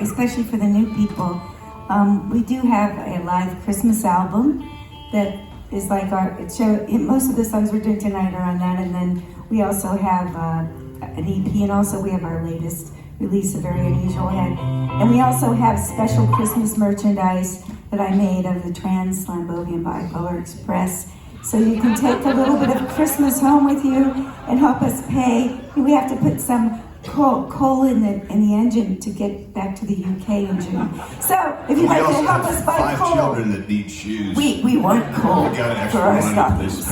especially for the new people. We do have a live Christmas album that is like most of the songs we're doing tonight are on that, and then we also have an EP, and also we have our latest release, A Very Unusual Head. And we also have special Christmas merchandise that I made of the Trans Slambovian Bipolar Express. So you can take a little bit of Christmas home with you and help us pay. We have to put some coal in the engine to get back to the UK in June. So if you'd like to help us buy coal. 5 children that need shoes. We want coal for our stockings.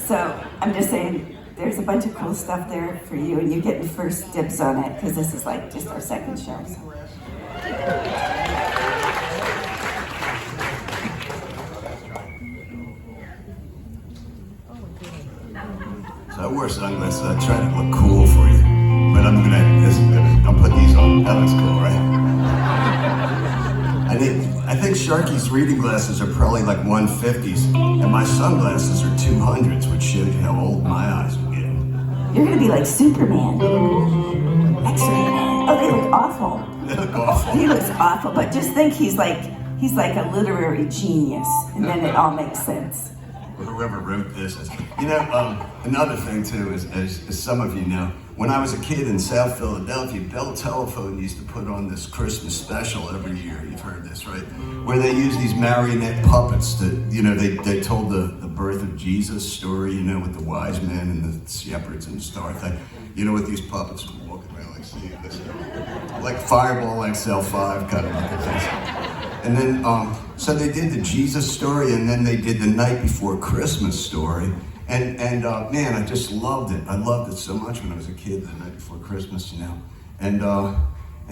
So I'm just saying, there's a bunch of cool stuff there for you, and you're getting first dibs on it because this is like just our second show. So I wore sunglasses. I tried to look cool for you, but I'll put these on. That looks cool, right? I think Sharky's reading glasses are probably like 150s, and my sunglasses are 200s, which shows you how old my eyes are getting. You're gonna be like Superman, X-ray Man. Oh, they look awful. They look awful. He looks awful, but just think he's like a literary genius, and then it all makes sense. Whoever wrote this is, another thing too is, as some of you know, when I was a kid in South Philadelphia, Bell Telephone used to put on this Christmas special every year. You've heard this, right? Where they use these marionette puppets to, they told the birth of Jesus story, with the wise men and the shepherds and the star thing. With these puppets walking around like seeing this, like Fireball XL5 kind of like this. And then, so they did the Jesus story, and then they did the Night Before Christmas story. And man, I just loved it. I loved it so much when I was a kid, the Night Before Christmas, And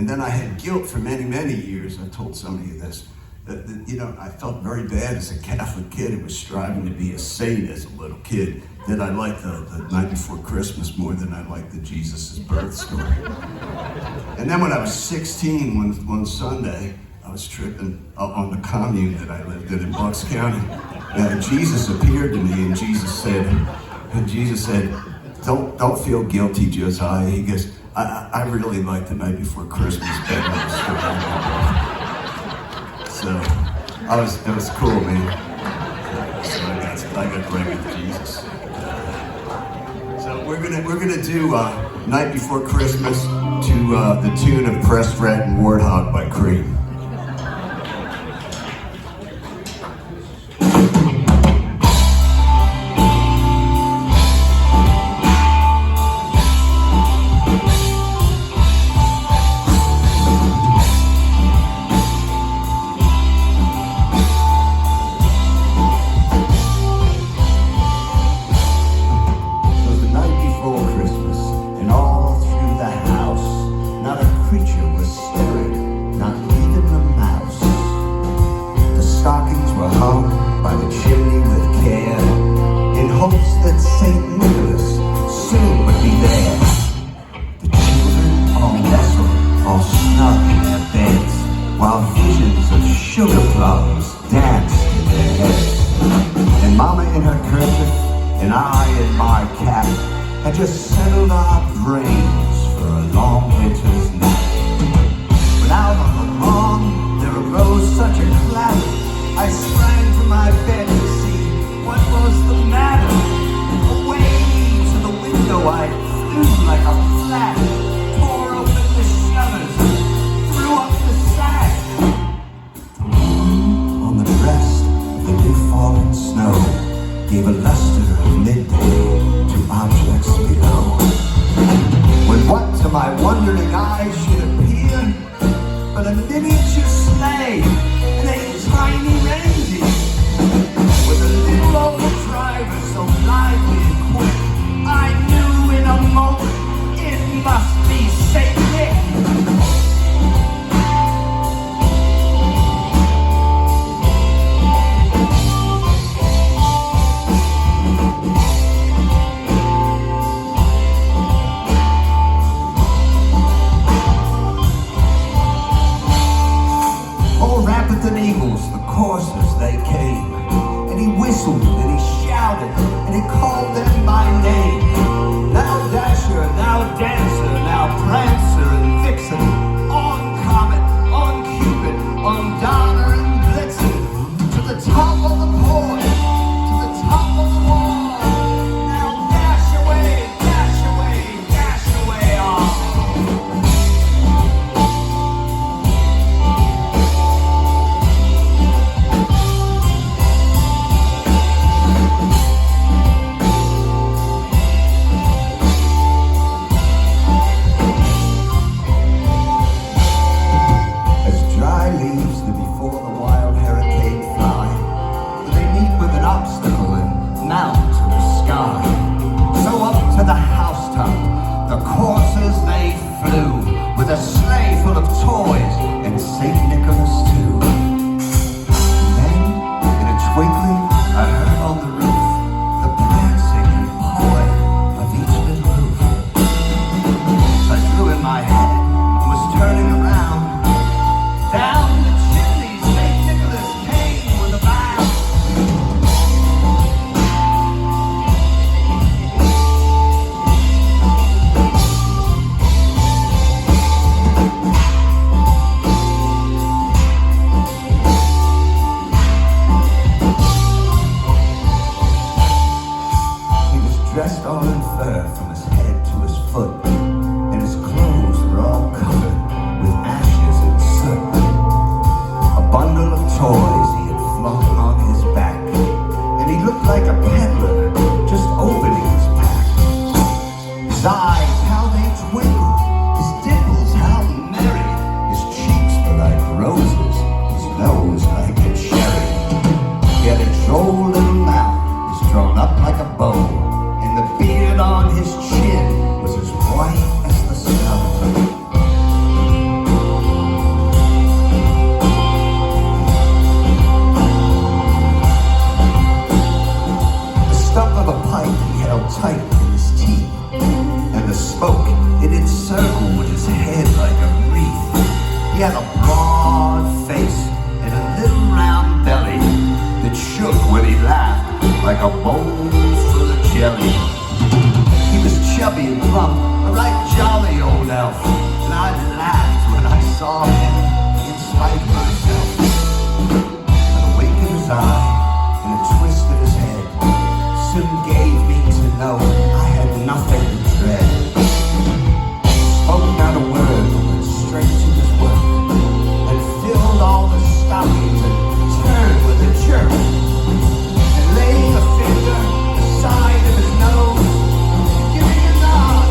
then I had guilt for many, many years. I told somebody this, that I felt very bad as a Catholic kid who was striving to be a saint as a little kid, that I liked the Night Before Christmas more than I liked the Jesus' birth story. And then when I was 16, one Sunday, I was tripping on the commune that I lived in Bucks County. Jesus appeared to me, and Jesus said, "Don't feel guilty, Joziah." He goes, "I really like the Night Before Christmas better." So it was cool, man. So I got right with Jesus. So we're gonna do Night Before Christmas to the tune of Pressed Rat and Warthog by Cream. had a broad face and a little round belly that shook when he laughed like a bowl full of jelly. He was chubby and plump, a right jolly old elf, and I laughed when I saw him in spite of myself. A wink of his eye and a twist of his head soon gave me to know I had nothing to dread. Spoke not a word, but straight to his work, and filled all the stockings and turned with a jerk, and laying a finger aside of his nose, giving a nod,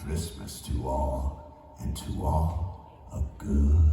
Christmas to all, and to all a good